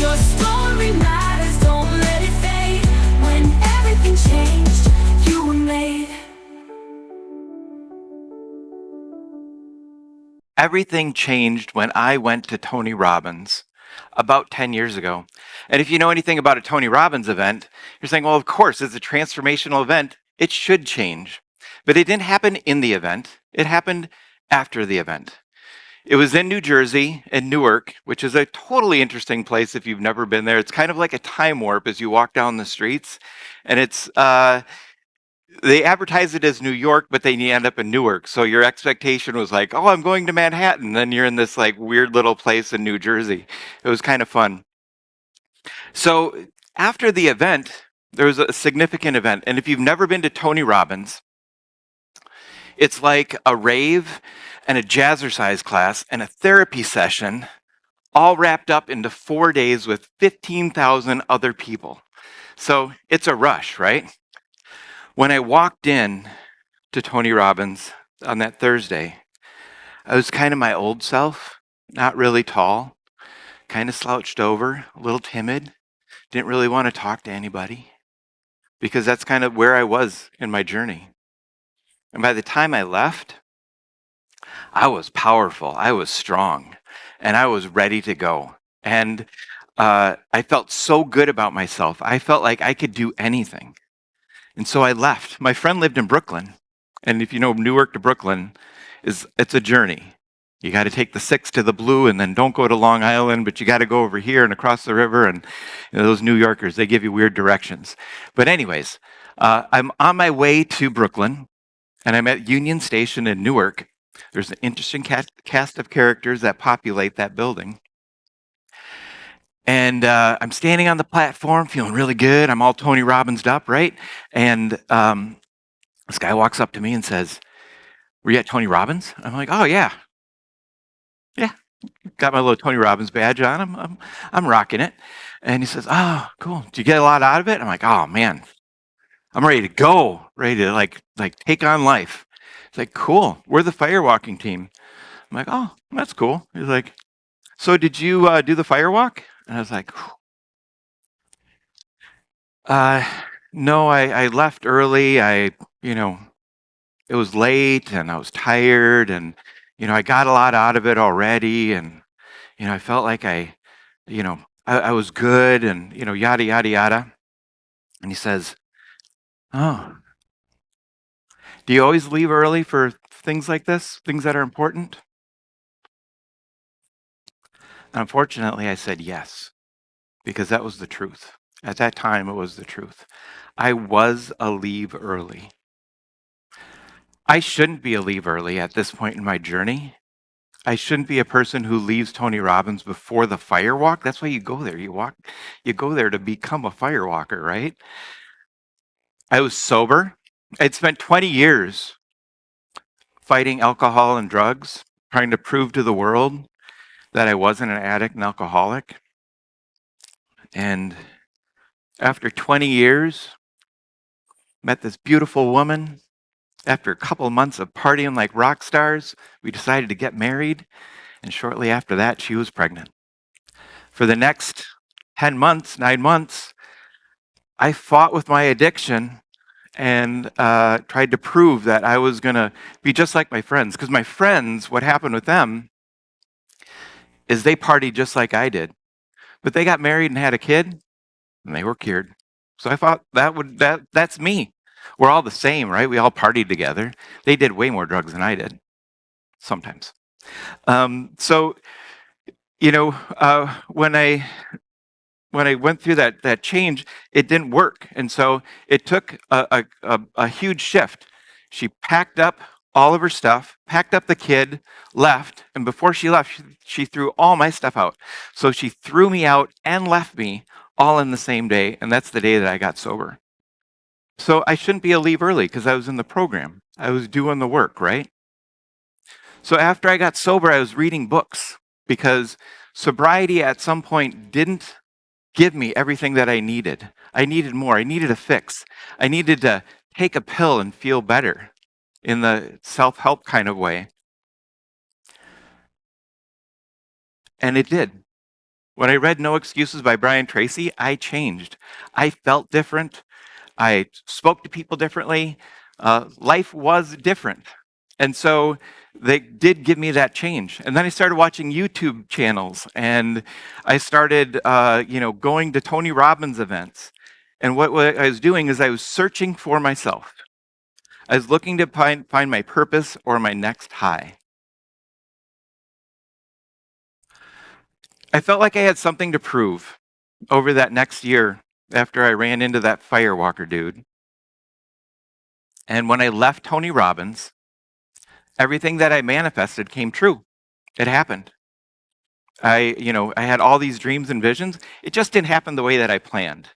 Your story matters, don't let it fade. When everything changed, you were made. Everything changed when I went to Tony Robbins about 10 years ago. And if you know anything about a Tony Robbins event, you're saying, well, of course, it's a transformational event. It should change. But it didn't happen in the event, it happened after the event. It was in New Jersey, in Newark, which is a totally interesting place if you've never been there. It's kind of like a time warp as you walk down the streets. And they advertise it as New York, but then you end up in Newark. So your expectation was like, oh, I'm going to Manhattan. Then you're in this like weird little place in New Jersey. It was kind of fun. So after the event, there was a significant event. And if you've never been to Tony Robbins, it's like a rave and a jazzercise class and a therapy session all wrapped up into 4 days with 15,000 other people. So it's a rush, right? When I walked in to Tony Robbins on that Thursday, I was kind of my old self, not really tall, kind of slouched over, a little timid, didn't really want to talk to anybody because that's kind of where I was in my journey. And by the time I left, I was powerful, I was strong, and I was ready to go. And I felt so good about myself. I felt like I could do anything. And so I left. My friend lived in Brooklyn. And if you know Newark to Brooklyn, it's a journey. You got to take the 6 to the Blue and then don't go to Long Island, but you got to go over here and across the river. And those New Yorkers, they give you weird directions. But, anyways, I'm on my way to Brooklyn and I'm at Union Station in Newark. There's an interesting cast of characters that populate that building. And I'm standing on the platform feeling really good. I'm all Tony Robbins up, right? And this guy walks up to me and says, were you at Tony Robbins? I'm like, oh, yeah. Yeah. Got my little Tony Robbins badge on. I'm rocking it. And he says, oh, cool. Did you get a lot out of it? I'm like, oh, man, I'm ready to go, ready to like take on life. It's like, cool. We're the firewalking team. I'm like, oh, that's cool. He's like, so did you do the firewalk? And I was like, uh, no, I left early. You know, it was late and I was tired and, I got a lot out of it already. And, I felt like I was good and, yada, yada, yada. And he says, oh, do you always leave early for things like this, things that are important? And unfortunately, I said yes, because that was the truth. At that time, it was the truth. I was a leave early. I shouldn't be a leave early at this point in my journey. I shouldn't be a person who leaves Tony Robbins before the fire walk. That's why you go there. You go there to become a fire walker, right? I was sober. I'd spent 20 years fighting alcohol and drugs, trying to prove to the world that I wasn't an addict and alcoholic. And after 20 years, met this beautiful woman. After a couple of months of partying like rock stars, we decided to get married. And shortly after that, she was pregnant. For the next 10 months, 9 months, I fought with my addiction and tried to prove that I was going to be just like my friends. Because my friends, what happened with them is they partied just like I did. But they got married and had a kid, and they were cured. So I thought that's me. We're all the same, right? We all partied together. They did way more drugs than I did, sometimes. So when I went through that change, it didn't work, and so it took a huge shift. She packed up all of her stuff, packed up the kid, left, and before she left, she threw all my stuff out. So she threw me out and left me all in the same day, and that's the day that I got sober. So I shouldn't be a leave early because I was in the program. I was doing the work, right? So after I got sober, I was reading books because sobriety at some point didn't give me everything that I needed. I needed more. I needed a fix. I needed to take a pill and feel better in the self-help kind of way. And it did. When I read No Excuses by Brian Tracy, I changed. I felt different. I spoke to people differently. Life was different. And so they did give me that change. And then I started watching YouTube channels and I started, going to Tony Robbins events. And what I was doing is I was searching for myself. I was looking to find my purpose or my next high. I felt like I had something to prove over that next year after I ran into that firewalker dude. And when I left Tony Robbins, everything that I manifested came true. It happened. I had all these dreams and visions. It just didn't happen the way that I planned.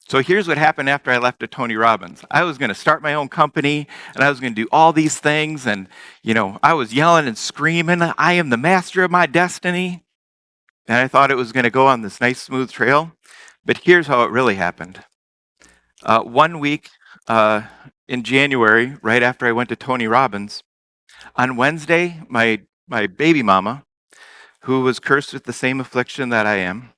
So here's what happened after I left to Tony Robbins. I was going to start my own company and I was going to do all these things. And, I was yelling and screaming, I am the master of my destiny. And I thought it was going to go on this nice, smooth trail. But here's how it really happened. One week in January, right after I went to Tony Robbins, on Wednesday, my baby mama, who was cursed with the same affliction that I am,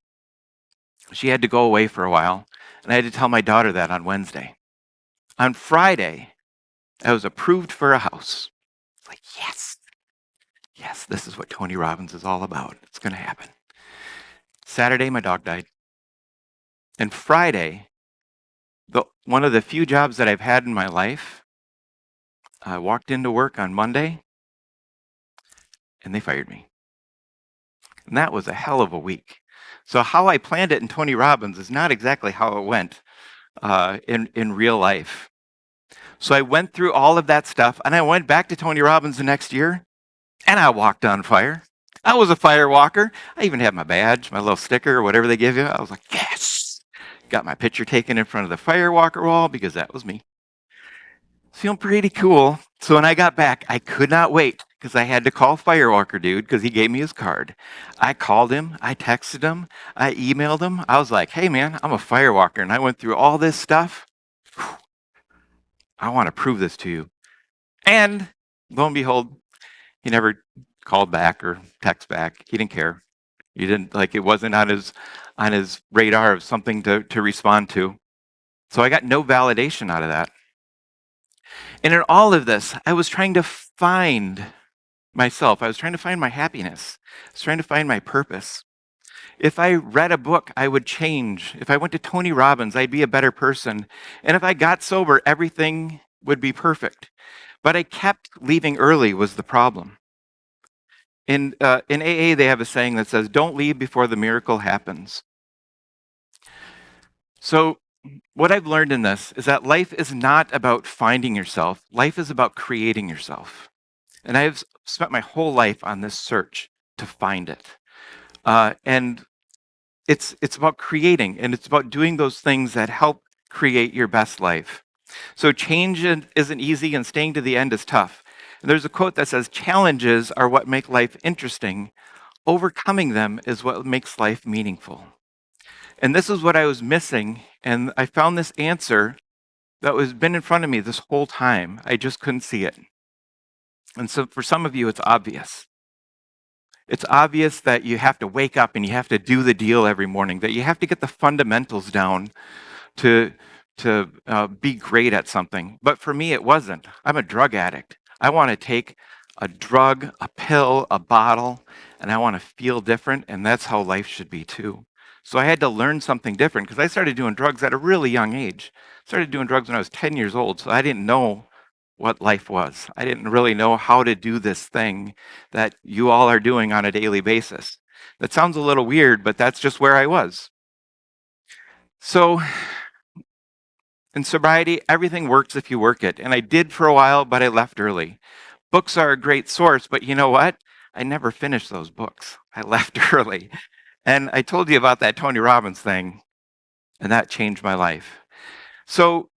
she had to go away for a while. And I had to tell my daughter that on Wednesday. On Friday, I was approved for a house. Like, yes, yes, this is what Tony Robbins is all about. It's going to happen. Saturday, my dog died. And Friday, one of the few jobs that I've had in my life, I walked into work on Monday and they fired me. And that was a hell of a week. So how I planned it in Tony Robbins is not exactly how it went in real life. So I went through all of that stuff and I went back to Tony Robbins the next year and I walked on fire. I was a fire walker. I even had my badge, my little sticker or whatever they give you. I was like, yes. Got my picture taken in front of the fire walker wall because that was me. Feeling pretty cool. So when I got back, I could not wait because I had to call Firewalker dude because he gave me his card. I called him, I texted him, I emailed him. I was like, hey man, I'm a Firewalker and I went through all this stuff. I want to prove this to you. And lo and behold, he never called back or text back. He didn't care. He didn't it wasn't on his radar of something to respond to. So I got no validation out of that. And in all of this, I was trying to find myself. I was trying to find my happiness. I was trying to find my purpose. If I read a book, I would change. If I went to Tony Robbins, I'd be a better person. And if I got sober, everything would be perfect. But I kept leaving early was the problem. In AA, they have a saying that says, don't leave before the miracle happens. So what I've learned in this is that life is not about finding yourself. Life is about creating yourself. And I've spent my whole life on this search to find it. And it's about creating, and it's about doing those things that help create your best life. So change isn't easy, and staying to the end is tough. And there's a quote that says, challenges are what make life interesting. Overcoming them is what makes life meaningful. And this is what I was missing, and I found this answer that was been in front of me this whole time. I just couldn't see it. And so for some of you, it's obvious. It's obvious that you have to wake up and you have to do the deal every morning, that you have to get the fundamentals down to be great at something. But for me, it wasn't. I'm a drug addict. I want to take a drug, a pill, a bottle, and I want to feel different, and that's how life should be too. So I had to learn something different because I started doing drugs at a really young age. I started doing drugs when I was 10 years old, so I didn't know what life was. I didn't really know how to do this thing that you all are doing on a daily basis. That sounds a little weird, but that's just where I was. So in sobriety, everything works if you work it. And I did for a while, but I left early. Books are a great source, but you know what? I never finished those books. I left early. And I told you about that Tony Robbins thing, and that changed my life. So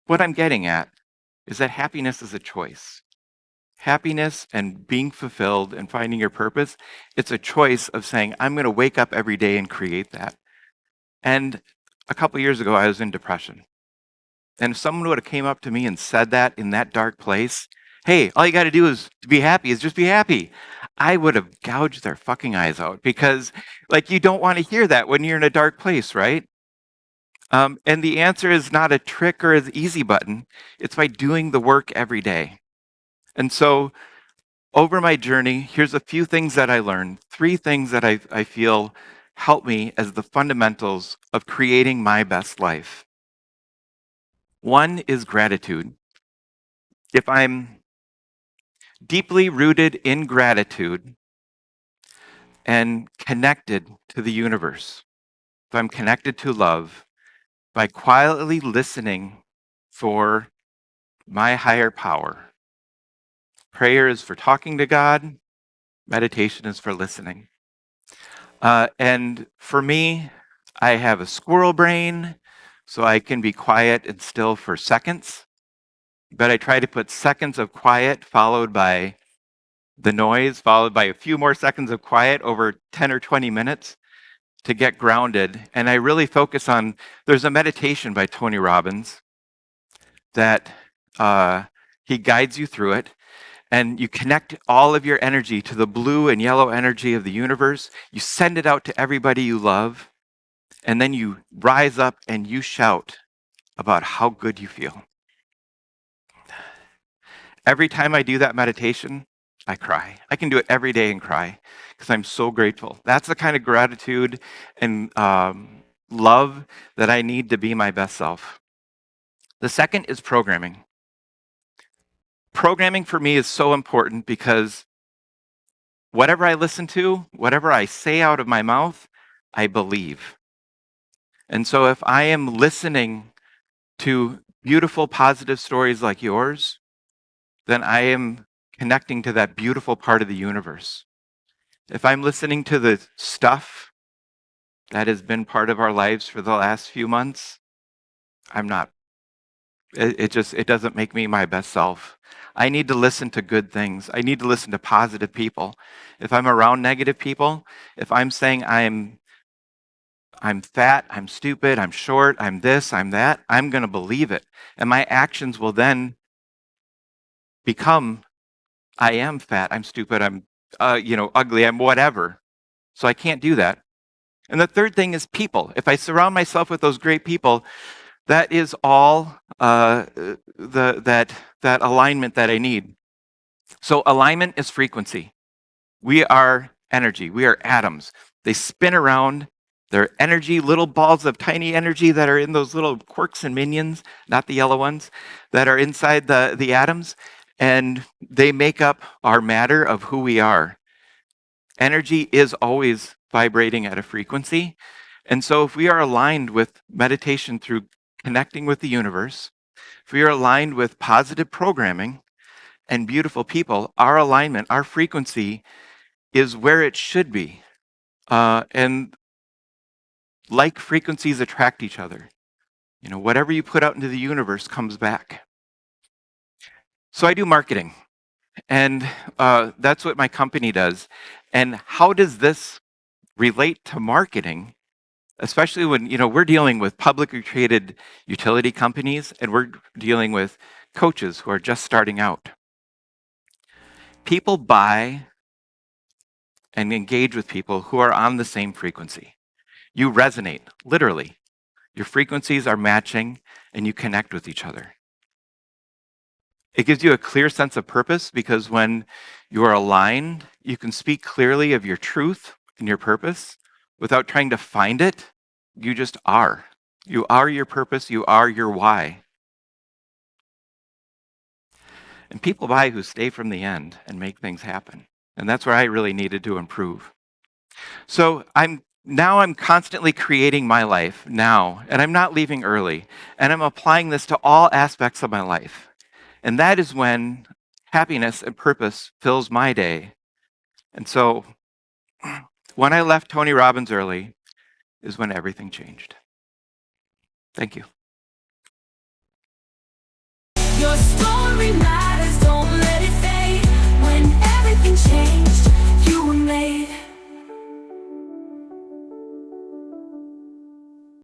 what I'm getting at is that happiness is a choice. Happiness and being fulfilled and finding your purpose, it's a choice of saying, I'm going to wake up every day and create that. And a couple years ago, I was in depression. And if someone would have came up to me and said that in that dark place, hey, all you got to do is to be happy, is just be happy. I would have gouged their fucking eyes out because, like, you don't want to hear that when you're in a dark place, right? And the answer is not a trick or an easy button. It's by doing the work every day. And so, over my journey, here's a few things that I learned. Three things that I feel help me as the fundamentals of creating my best life. One is gratitude. If I'm deeply rooted in gratitude and connected to the universe, if I'm connected to love, by quietly listening for my higher power. Prayer is for talking to God, meditation is for listening. And for me, I have a squirrel brain, so I can be quiet and still for seconds. But I try to put seconds of quiet followed by the noise, followed by a few more seconds of quiet over 10 or 20 minutes to get grounded. And I really focus on, there's a meditation by Tony Robbins that he guides you through it. And you connect all of your energy to the blue and yellow energy of the universe. You send it out to everybody you love. And then you rise up and you shout about how good you feel. Every time I do that meditation, I cry. I can do it every day and cry because I'm so grateful. That's the kind of gratitude and love that I need to be my best self. The second is programming. Programming for me is so important because whatever I listen to, whatever I say out of my mouth, I believe. And so if I am listening to beautiful, positive stories like yours, then I am connecting to that beautiful part of the universe. If I'm listening to the stuff that has been part of our lives for the last few months, I'm not. It doesn't make me my best self. I need to listen to good things. I need to listen to positive people. If I'm around negative people, if I'm saying I'm fat, I'm stupid, I'm short, I'm this, I'm that, I'm going to believe it. And my actions will then become I am fat, I'm stupid, I'm ugly, I'm whatever. So I can't do that. And the third thing is people. If I surround myself with those great people, that is all that alignment that I need. So alignment is frequency. We are energy. We are atoms. They spin around. They're energy, little balls of tiny energy that are in those little quarks and minions, not the yellow ones, that are inside the atoms. And they make up our matter of who we are. Energy is always vibrating at a frequency. And so if we are aligned with meditation through connecting with the universe, if we are aligned with positive programming and beautiful people, our alignment, our frequency is where it should be. And like frequencies attract each other. You know, whatever you put out into the universe comes back. So I do marketing, and that's what my company does. And how does this relate to marketing? Especially when, we're dealing with publicly traded utility companies and we're dealing with coaches who are just starting out. People buy and engage with people who are on the same frequency. You resonate, literally. Your frequencies are matching and you connect with each other. It gives you a clear sense of purpose because when you are aligned, you can speak clearly of your truth and your purpose without trying to find it. You just are. You are your purpose. You are your why. And people buy who stay from the end and make things happen. And that's where I really needed to improve. So I'm constantly creating my life now, and I'm not leaving early. And I'm applying this to all aspects of my life. And that is when happiness and purpose fills my day. And so when I left Tony Robbins early is when everything changed. Thank you.